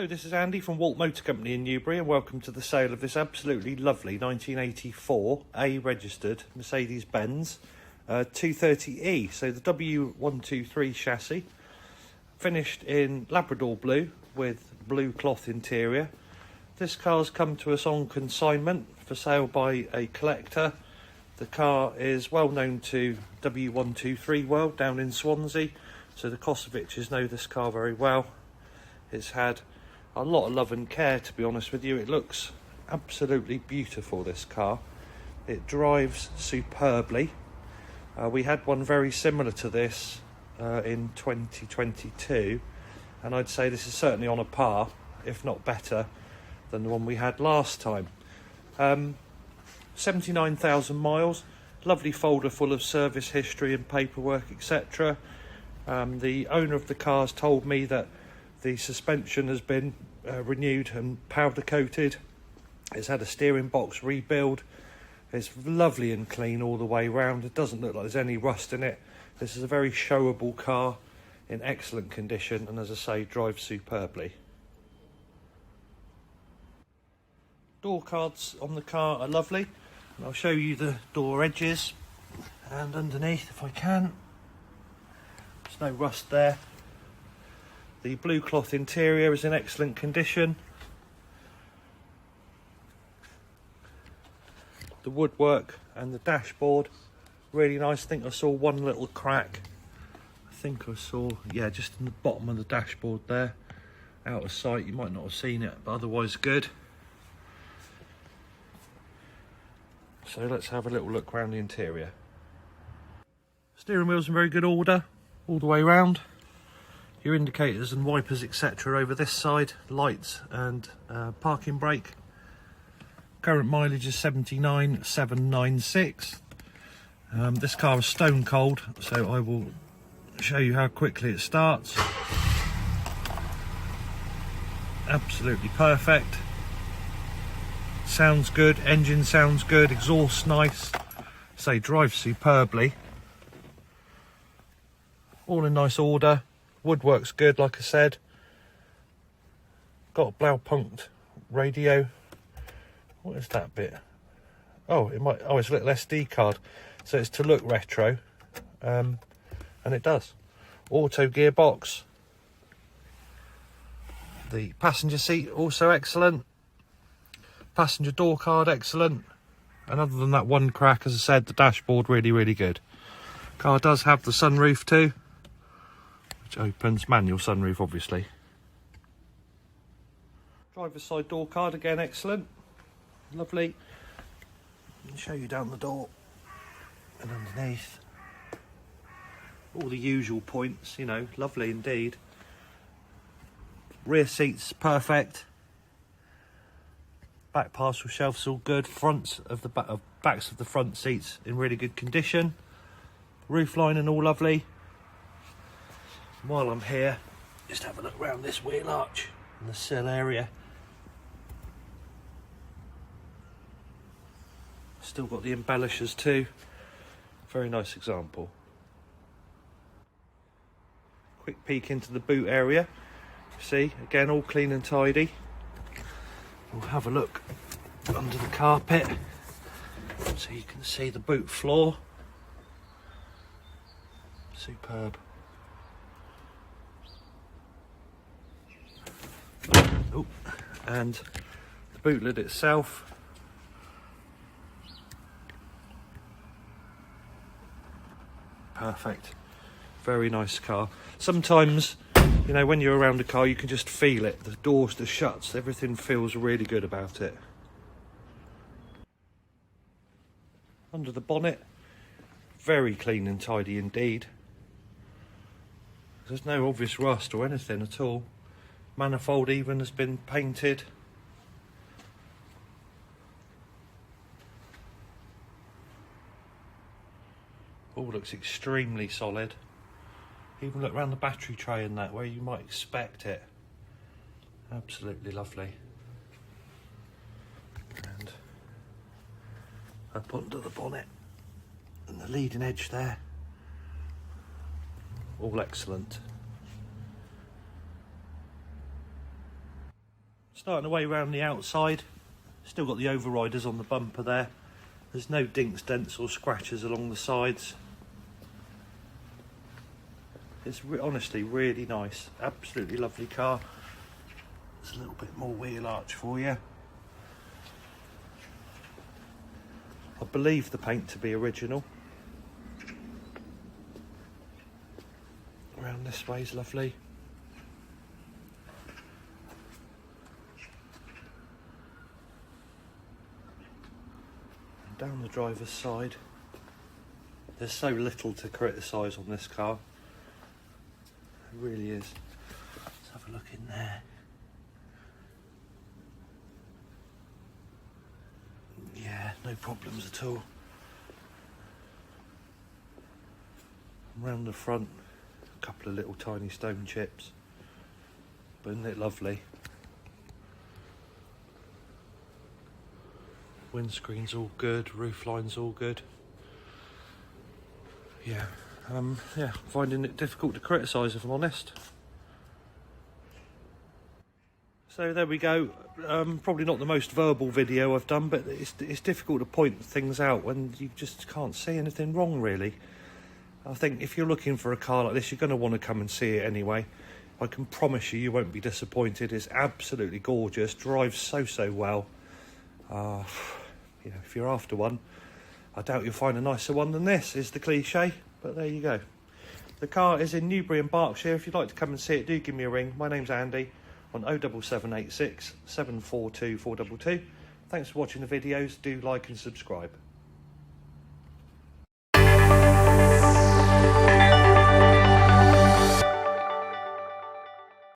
Hello, this is Andy from Walt Motor Company in Newbury, and welcome to the sale of this absolutely lovely 1984 A registered Mercedes-Benz 230E. So the W123 chassis, finished in Labrador blue with blue cloth interior. This car's come to us on consignment for sale by a collector. The car is well known to W123 World down in Swansea, so the Kosovic's know this car very well. It's had a lot of love and care, to be honest with you. It looks absolutely beautiful, this car. It drives superbly. We had one very similar to this in 2022, and I'd say this is certainly on a par, if not better, than the one we had last time. 79,000 miles, lovely folder full of service history and paperwork, etc. The owner of the car's told me that the suspension has been renewed and powder coated. It's had a steering box rebuild. It's lovely and clean all the way round. It doesn't look like there's any rust in it. This is a very showable car in excellent condition, and as I say, drives superbly. Door cards on the car are lovely, and I'll show you the door edges and underneath if I can. There's no rust there. The blue cloth interior is in excellent condition. The woodwork and the dashboard, really nice. I think I saw one little crack. Just in the bottom of the dashboard there. Out of sight, you might not have seen it, but otherwise good. So let's have a little look around the interior. Steering wheel's in very good order all the way round. Your indicators and wipers, etc. over this side, lights and parking brake. Current mileage is 79,796. This car is stone cold, so I will show you how quickly it starts. Absolutely perfect. Sounds good, engine sounds good, exhaust nice. Say, drives superbly. All in nice order. Woodwork's good, like I said. Got a Blaupunkt radio. What is that bit? It's a little SD card. So it's to look retro. And it does. Auto gearbox. The passenger seat also excellent. Passenger door card excellent. And other than that one crack, as I said, the dashboard really, really good. Car does have the sunroof too, which opens, manual sunroof obviously. Driver's side door card again excellent, lovely. I'll show you down the door and underneath. All the usual points, you know, lovely indeed. Rear seats perfect. Back parcel shelves all good. Backs of the front seats in really good condition. Roof lining all lovely. While I'm here, just have a look around this wheel arch and the sill area. Still got the embellishers too. Very nice example. Quick peek into the boot area. See, again, all clean and tidy. We'll have a look under the carpet so you can see the boot floor. Superb. Oh, and the boot lid itself. Perfect. Very nice car. Sometimes, you know, when you're around a car, you can just feel it. The doors, the shuts, everything feels really good about it. Under the bonnet, very clean and tidy indeed. There's no obvious rust or anything at all. Manifold even has been painted. All looks extremely solid. Even look around the battery tray and that, where you might expect it. Absolutely lovely. And up onto the bonnet and the leading edge there. All excellent. Starting away around the outside, still got the overriders on the bumper there. There's no dinks, dents or scratches along the sides. It's honestly really nice, absolutely lovely car. There's a little bit more wheel arch for you. I believe the paint to be original. Around this way is lovely. And down the driver's side, there's so little to criticise on this car. It really is. Let's have a look in there. Yeah, no problems at all. Around the front, a couple of little tiny stone chips. But isn't it lovely? Windscreen's all good, roof line's all good. Yeah, finding it difficult to criticise if I'm honest. So there we go. Probably not the most verbal video I've done, but it's difficult to point things out when you just can't see anything wrong, really. I think if you're looking for a car like this, you're going to want to come and see it anyway. I can promise you, you won't be disappointed. It's absolutely gorgeous, drives so well. If you're after one, I doubt you'll find a nicer one than this, is the cliche, but there you go. The car is in Newbury in Berkshire. If you'd like to come and see it, do give me a ring. My name's Andy on 07786 742 422. Thanks for watching the videos. Do like and subscribe.